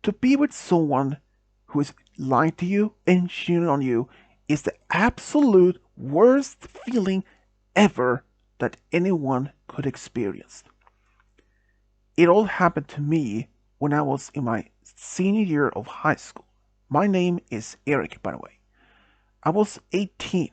To be with someone who is lying to you and cheating on you is the absolute worst feeling ever that anyone could experience. It all happened to me when I was in my senior year of high school. My name is Eric, by the way. I was 18,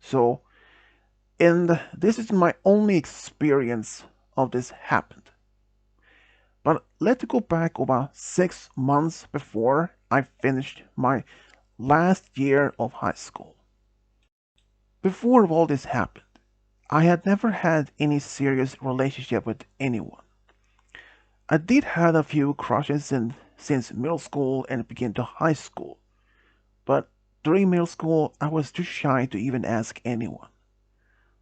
so, and this is my only experience of this happened. But let's go back about 6 months before I finished my last year of high school. Before all this happened, I had never had any serious relationship with anyone. I did have a few crushes since middle school and began to high school, but during middle school I was too shy to even ask anyone.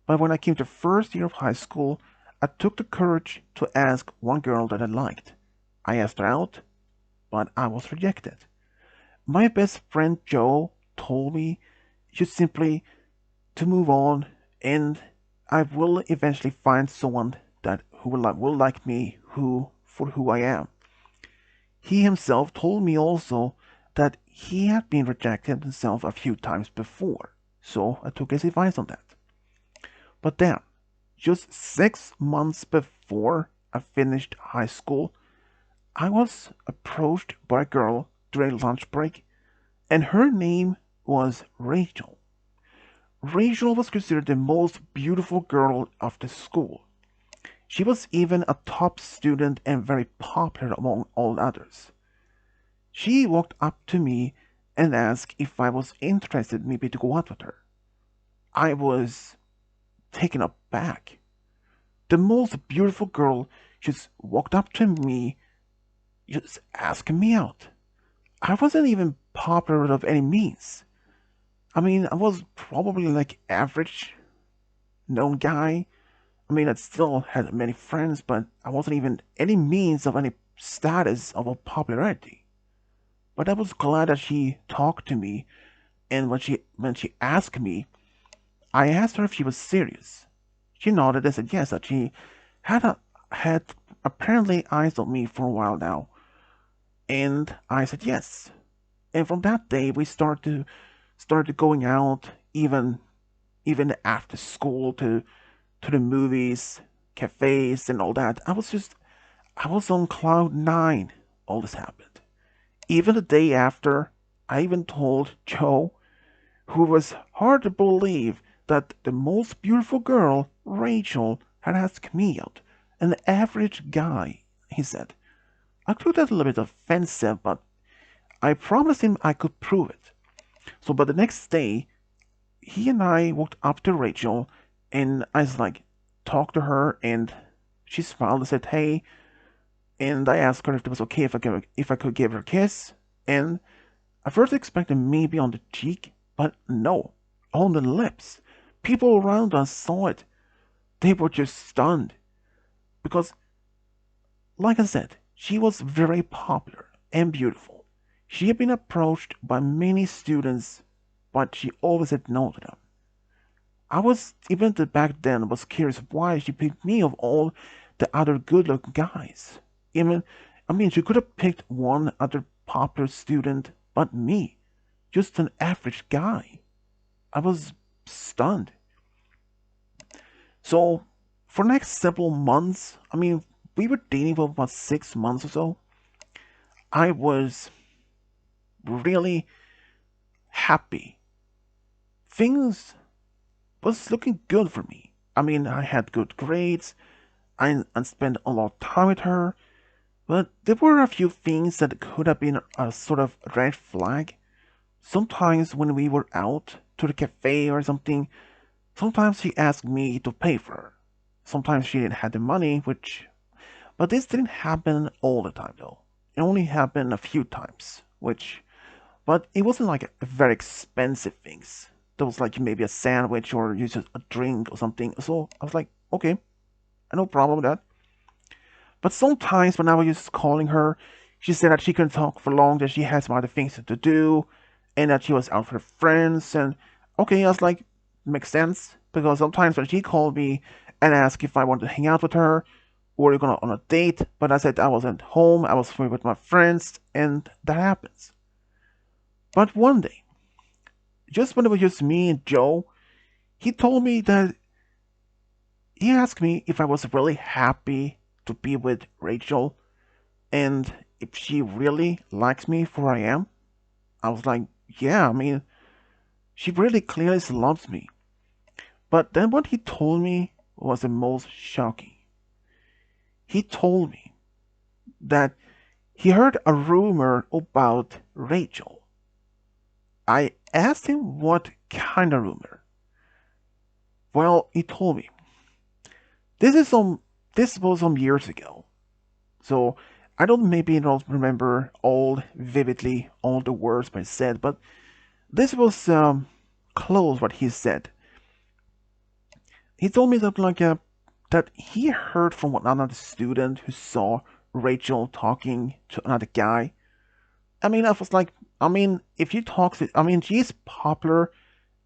But when I came to first year of high school, I took the courage to ask one girl that I liked. I asked her out, but I was rejected. My best friend Joe told me just simply to move on, and I will eventually find someone that who will like me who for who I am. He himself told me also that he had been rejected himself a few times before, so I took his advice on that. But then, just 6 months before I finished high school, I was approached by a girl during lunch break, and her name was Rachel. Rachel was considered the most beautiful girl of the school. She was even a top student and very popular among all others. She walked up to me and asked if I was interested maybe to go out with her. I was taken aback. The most beautiful girl just walked up to me, just asking me out. I wasn't even popular of any means. I mean, I was probably like average known guy. I mean, I still had many friends, but I wasn't even any means of any status of a popularity. But I was glad that she talked to me, and when she asked me, I asked her if she was serious. She nodded and said yes, that she had apparently eyes on me for a while now, and I said yes. And from that day, we started going out, even after school to the movies, cafes, and all that. I was on cloud nine. All this happened. Even the day after, I even told Joe, who was hard to believe that the most beautiful girl, Rachel, had asked me out. An average guy, he said. I took that a little bit offensive, but I promised him I could prove it. So, but the next day, he and I walked up to Rachel, and I was like, talked to her, and she smiled and said, "Hey," and I asked her if it was okay if I could give her a kiss, and I first expected maybe on the cheek, but no, on the lips. People around us saw it. They were just stunned because, like I said, she was very popular and beautiful. She had been approached by many students, but she always said no to them. I was, even back then, was curious why she picked me of all the other good-looking guys. Even, I mean, she could have picked one other popular student, but me, just an average guy. I was stunned. So, for next several months, I mean, we were dating for about 6 months or so. I was really happy. Things was looking good for me. I mean, I had good grades. I spent a lot of time with her, but there were a few things that could have been a sort of red flag. Sometimes when we were out to the cafe or something, sometimes she asked me to pay for her. Sometimes she didn't have the money, but this didn't happen all the time though. It only happened a few times, but it wasn't like a very expensive things. There was like maybe a sandwich or just a drink or something. So I was like, okay, no problem with that. But sometimes when I was just calling her, she said that she couldn't talk for long, that she had some other things to do, and that she was out with her friends. And okay, I was like, makes sense because sometimes when she called me and asked if I wanted to hang out with her, we were going on a date, but I said I wasn't home, I was free with my friends, and that happens. But one day, just when it was just me and Joe, he told me that he asked me if I was really happy to be with Rachel and if she really likes me for I am. I was like, yeah, I mean, she really clearly loves me. But then what he told me was the most shocking. He told me that he heard a rumor about Rachel. I asked him what kind of rumor. Well, he told me this is some this was some years ago. So I don't maybe not remember all vividly all the words I said, but this was close what he said. He told me something like that he heard from another student who saw Rachel talking to another guy. I mean, I was like, I mean, if she talks, I mean, she's popular,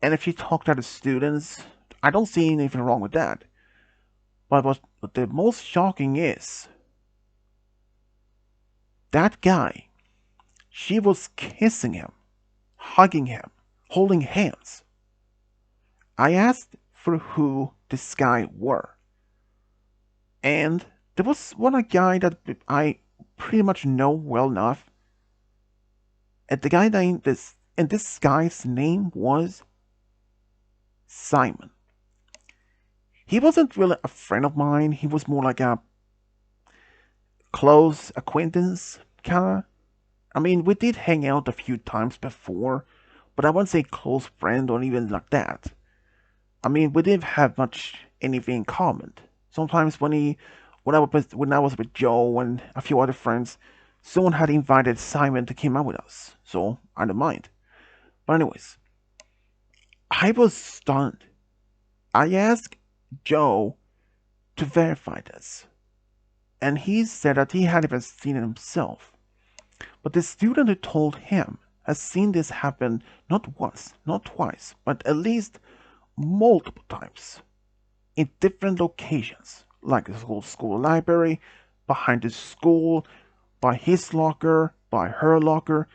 and if she talked to the students, I don't see anything wrong with that. But what the most shocking is that guy, she was kissing him, hugging him, holding hands. I asked for who this guy were, and there was one guy that I pretty much know well enough, and the guy named this, and this guy's name was Simon. He wasn't really a friend of mine. He was more like a close acquaintance, kinda. I mean, we did hang out a few times before, but I wouldn't say close friend or even like that. I mean, we didn't have much anything in common. Sometimes when I was with Joe and a few other friends, someone had invited Simon to come out with us, so I don't mind. But anyways, I was stunned. I asked Joe to verify this, and he said that he hadn't even seen it himself. But the student who told him has seen this happen not once, not twice, but at least multiple times in different locations, like the school library, behind the school, by his locker, by her locker.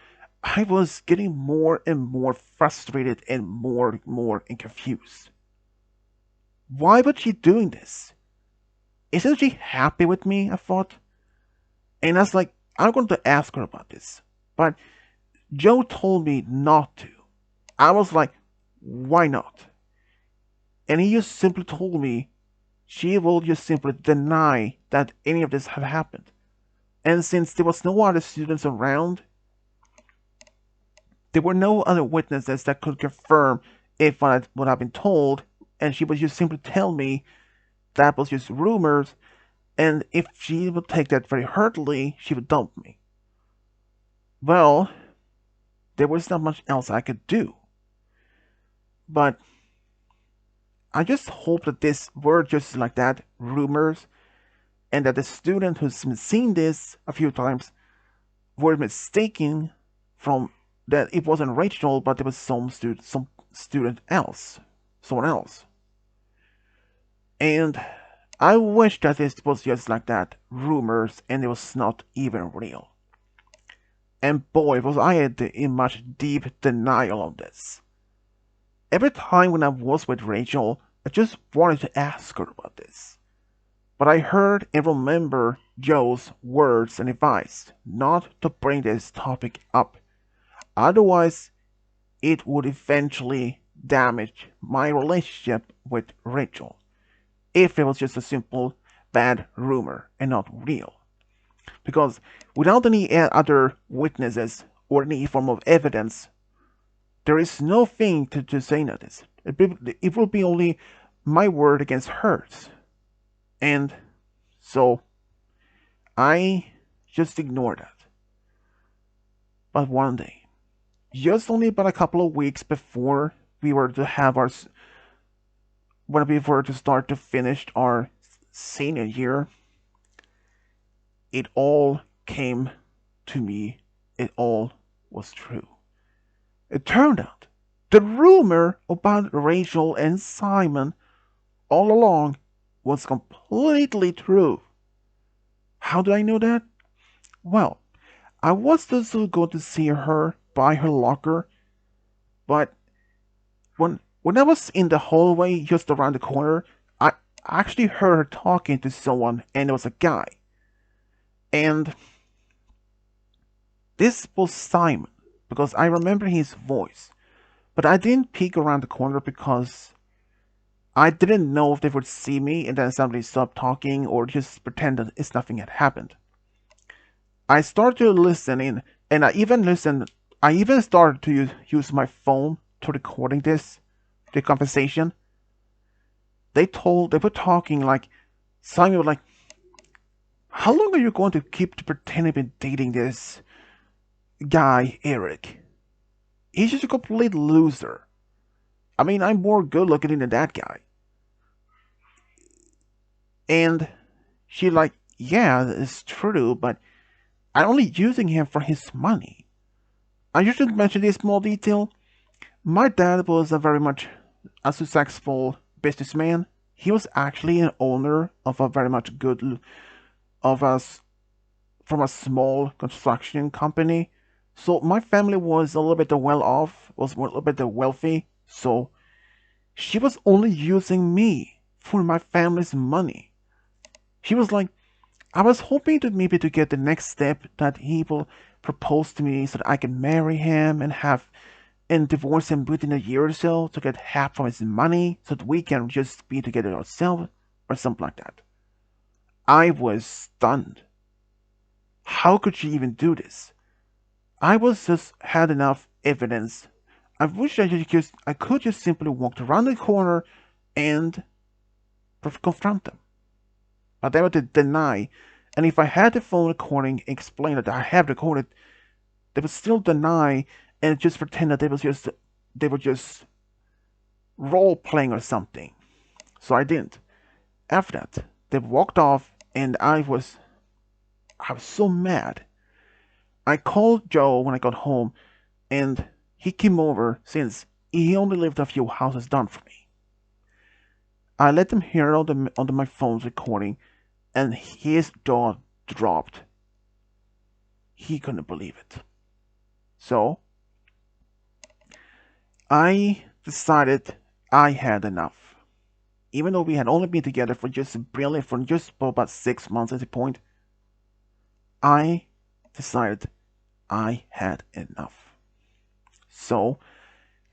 I was getting more and more frustrated and more and confused. Why was she doing this? Isn't she happy with me? I thought. And I was like, I'm going to ask her about this. But Joe told me not to. I was like, why not? And he just simply told me she will just simply deny that any of this had happened. And since there was no other students around, there were no other witnesses that could confirm if what I've been told, and she would just simply tell me that was just rumors, and if she would take that very hurtily, she would dump me. Well, there was not much else I could do. But I just hope that this were just like that, rumors, and that the student who's been seeing this a few times were mistaken from that it wasn't Rachel, but it was some student else, someone else. And I wish that it was just like that, rumors, and it was not even real. And boy, was I in much deep denial of this. Every time when I was with Rachel, I just wanted to ask her about this. But I heard and remember Joe's words and advice not to bring this topic up. Otherwise, it would eventually damage my relationship with Rachel. If it was just a simple bad rumor and not real. Because without any other witnesses or any form of evidence, there is no thing to say that this. It will be only my word against hers. And so I just ignored that. But one day, just only about a couple of weeks before we were to have our, when we were to start to finish our senior year, it all came to me. It all was true. It turned out the rumor about Rachel and Simon all along was completely true. How did I know that? Well, I was just going to see her by her locker, but when I was in the hallway just around the corner, I actually heard her talking to someone, and it was a guy. And this was Simon, because I remember his voice. But I didn't peek around the corner because I didn't know if they would see me and then suddenly stop talking or just pretend that it's nothing had happened. I started to listen in, and I even started to use my phone to recording the conversation. They were talking like, Simon was like, how long are you going to keep pretending you've been dating this guy, Eric? He's just a complete loser. I mean, I'm more good looking than that guy. And she like, yeah, it's true, but I'm only using him for his money. I usually mention this small detail. My dad was a very much a successful businessman. He was actually an owner of a very much good of us from a small construction company. So my family was a little bit well off, was a little bit wealthy. So she was only using me for my family's money. She was like, I was hoping to maybe to get the next step that he will propose to me so that I can marry him and divorce him within a year or so to get half of his money so that we can just be together ourselves or something like that. I was stunned. How could she even do this? I was just had enough evidence. I wish I could just simply walk around the corner and confront them. But they would deny. And if I had the phone recording, explain that I have recorded, they would still deny and just pretend that they were just role playing or something. So I didn't. After that, they walked off, and I was so mad. I called Joe when I got home, and he came over since he only lived a few houses down from me. I let him hear on my phone's recording, and his jaw dropped. He couldn't believe it. So I decided I had enough. Even though we had only been together for just about 6 months at the point, I decided I had enough. So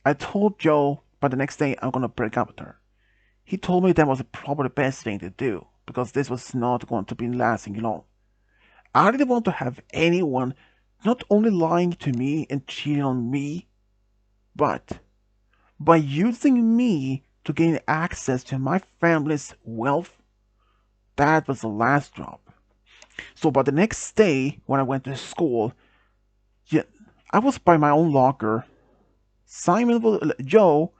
I told Joe by the next day I'm gonna break up with her. He told me that was probably the best thing to do because this was not going to be lasting long. I didn't want to have anyone not only lying to me and cheating on me, but by using me to gain access to my family's wealth. That was the last drop. So by the next day, when I went to school, yeah, I was by my own locker. Joe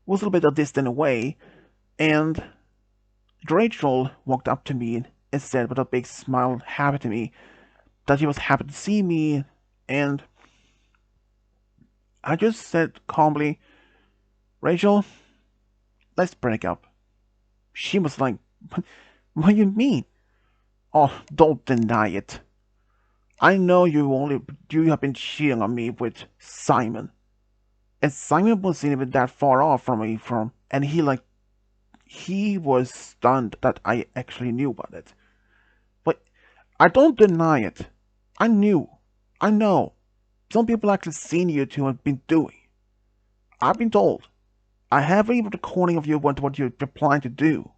was a little bit a distant away, and Rachel walked up to me and said with a big smile, happy to me, that he was happy to see me, and I just said calmly, Rachel, let's break up. She was like, what do you mean? Oh, don't deny it. I know you have been cheating on me with Simon. And Simon wasn't even that far off from me and he was stunned that I actually knew about it. But I don't deny it. I knew. I know. Some people actually seen you two have been doing. I've been told. I have a recording of you what you're planning to do.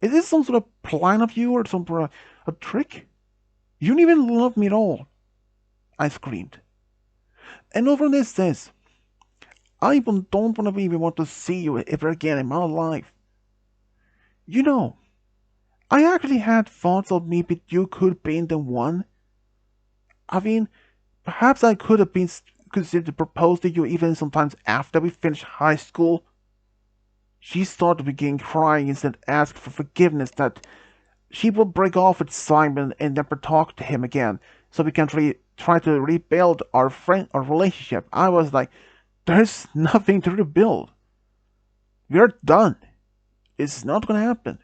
Is this some sort of plan of you or some sort of a trick? You don't even love me at all. I screamed. And over this says, I even don't even want to see you ever again in my life. You know, I actually had thoughts of maybe you could be the one. I mean, perhaps I could have been considered to propose to you even sometimes after we finished high school. She started to begin crying and said asked for forgiveness that she will break off with Simon and never talk to him again, so we can try to rebuild our relationship. I was like, there's nothing to rebuild. We're done. It's not gonna happen.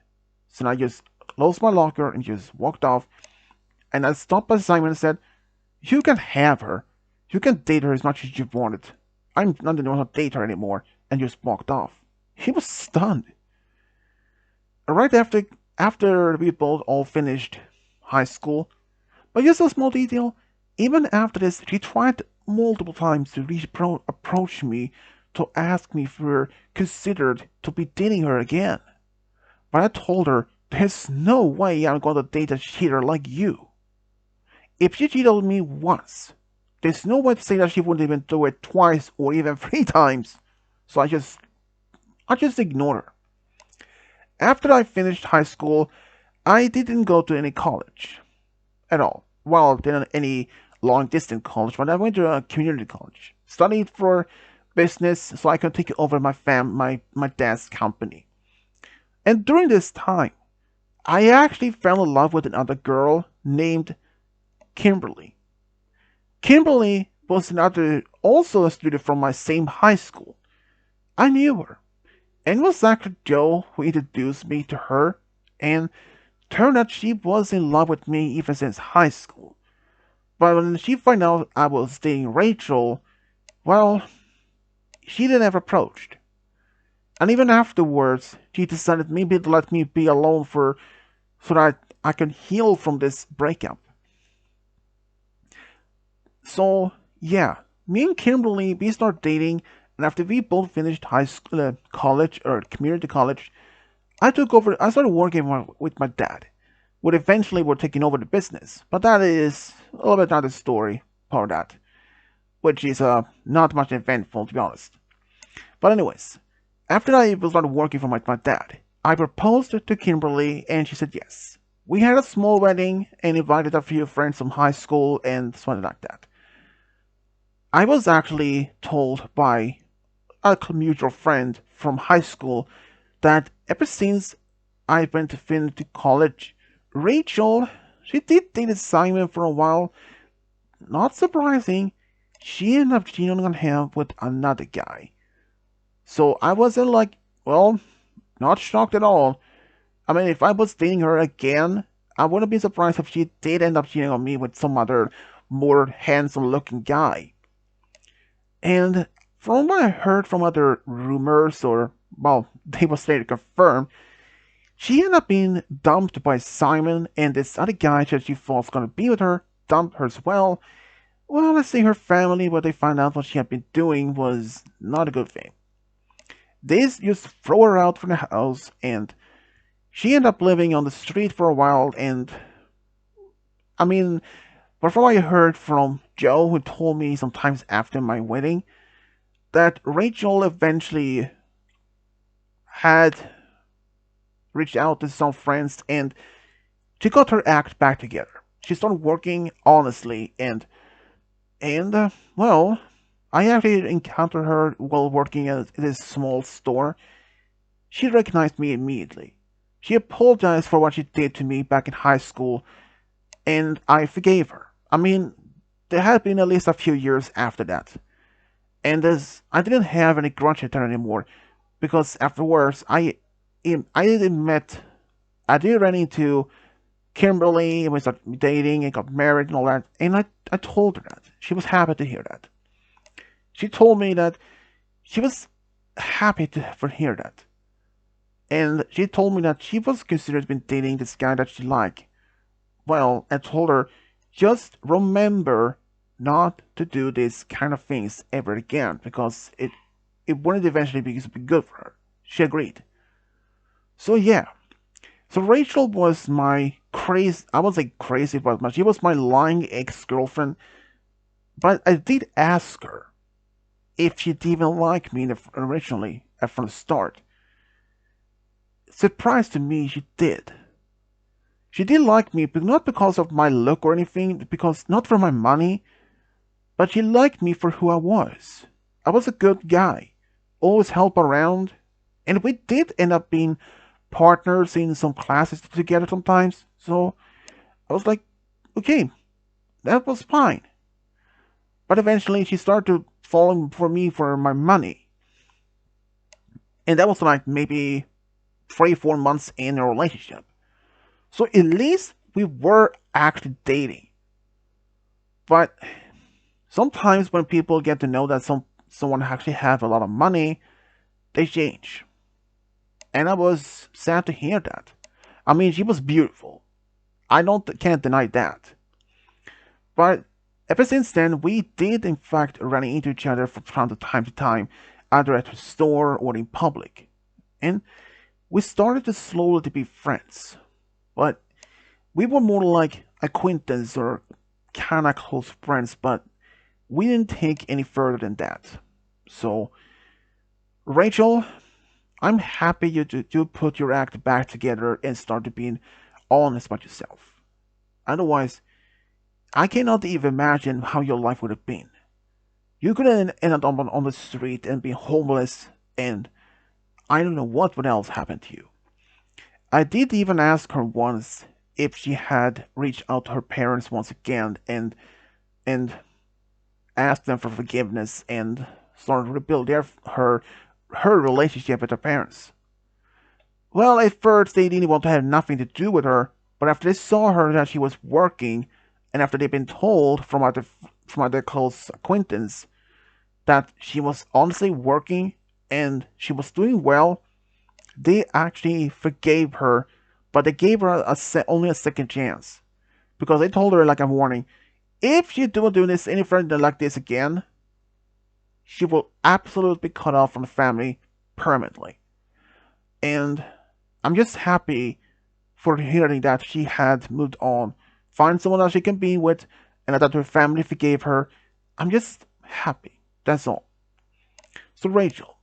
So I just closed my locker and just walked off. And I stopped by Simon and said, "You can have her. You can date her as much as you wanted. I'm not going to date her anymore." And just walked off. He was stunned. Right after we both all finished high school, but just a small detail, even after this, she tried multiple times to approach me to ask me if we were considered to be dating her again. But I told her, there's no way I'm going to date a cheater like you. If she cheated on me once, there's no way to say that she wouldn't even do it twice or even 3 times. So I just ignored her. After I finished high school, I didn't go to any college at all. Well, didn't any long distance college, but I went to a community college. Studied for business so I could take over my dad's company. And during this time, I actually fell in love with another girl named Kimberly. Kimberly was another also a student from my same high school. I knew her. And it was actually Joe who introduced me to her, and turned out she was in love with me even since high school. But when she found out I was dating Rachel, well, she didn't ever approached. And even afterwards, she decided maybe to let me be alone for so that I can heal from this breakup. So yeah, me and Kimberly we started dating, and after we both finished high school, college or community college, I took over. I started working with my dad. Would eventually were taking over the business, but that is a little bit another story. Part of that, which is not much eventful to be honest. But anyways, after I started working for my dad, I proposed to Kimberly and she said yes. We had a small wedding and invited a few friends from high school and something like that. I was actually told by a mutual friend from high school that ever since I went to college, Rachel, she did date Simon for a while. Not surprising, she ended up cheating on him with another guy. So I wasn't like, well, not shocked at all. I mean, if I was dating her again, I wouldn't be surprised if she did end up cheating on me with some other more handsome looking guy. And from what I heard from other rumors, or, well, they was later confirmed, she ended up being dumped by Simon, and this other guy that she thought was gonna be with her dumped her as well. Well, let's say her family, what they found out what she had been doing was not a good thing. They just throw her out from the house, and she ended up living on the street for a while. And I mean, but from what I heard from Joe, who told me sometimes after my wedding, that Rachel eventually had reached out to some friends and she got her act back together. She started working honestly, and well, I actually encountered her while working at this small store. She recognized me immediately. She apologized for what she did to me back in high school, and I forgave her. I mean, there had been at least a few years after that, and as I didn't have any grudge at her anymore, because afterwards I didn't met I did run into Kimberly, and we started dating and got married and all that, and I told her that. She was happy to hear that. She told me that she was happy to hear that. And she told me that she was considered been dating this guy that she liked. Well, I told her, just remember not to do these kind of things ever again, because it wouldn't eventually be good for her. She agreed. So yeah. So Rachel was my crazy, I won't say crazy, but she was my lying ex-girlfriend. But I did ask her if she'd even like me originally from the start. Surprised to me, she did. She did like me, but not because of my look or anything, because not for my money, but she liked me for who I was. I was a good guy, always help around, and we did end up being partners in some classes together sometimes. So I was like, okay, that was fine. But eventually she started to fall for me for my money. And that was like maybe 3, 4 months in a relationship. So at least we were actually dating. But sometimes when people get to know that someone actually has a lot of money, they change. And I was sad to hear that. I mean, she was beautiful. I don't can't deny that. But ever since then, we did in fact run into each other from time to time, either at the store or in public. And we started to slowly be friends. But we were more like acquaintance or kinda close friends, but we didn't take any further than that. So, Rachel, I'm happy you put your act back together and started being honest about yourself. Otherwise, I cannot even imagine how your life would have been. You could have ended up on the street and be homeless, and I don't know what would else happen to you. I did even ask her once if she had reached out to her parents once again and asked them for forgiveness and started to rebuild her relationship with her parents. Well, at first they didn't want to have nothing to do with her, but after they saw her that she was working, and after they'd been told from other close acquaintance that she was honestly working and she was doing well, they actually forgave her, but they gave her only a second chance because they told her like a warning: if she do this any further like this again, she will absolutely be cut off from the family permanently. And I'm just happy for hearing that she had moved on, find someone that she can be with, and that her family forgave her. I'm just happy. That's all. So, Rachel,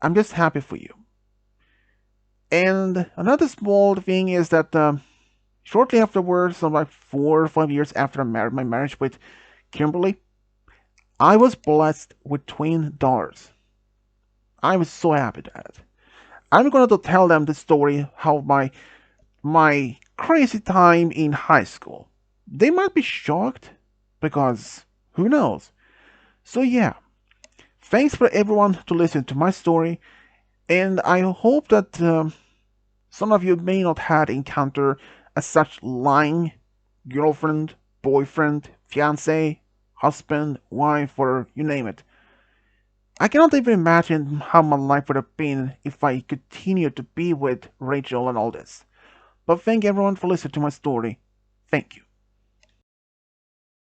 I'm just happy for you. And another small thing is that shortly afterwards, so like 4 or 5 years after my marriage with Kimberly, I was blessed with twin daughters. I was so happy that. I'm going to tell them the story how my crazy time in high school. They might be shocked because who knows? So yeah, thanks for everyone to listen to my story, and I hope that some of you may not had encounter a such lying girlfriend, boyfriend, fiance, husband, wife, or you name it. I cannot even imagine how my life would have been if I continued to be with Rachel and all this. But thank everyone for listening to my story. Thank you.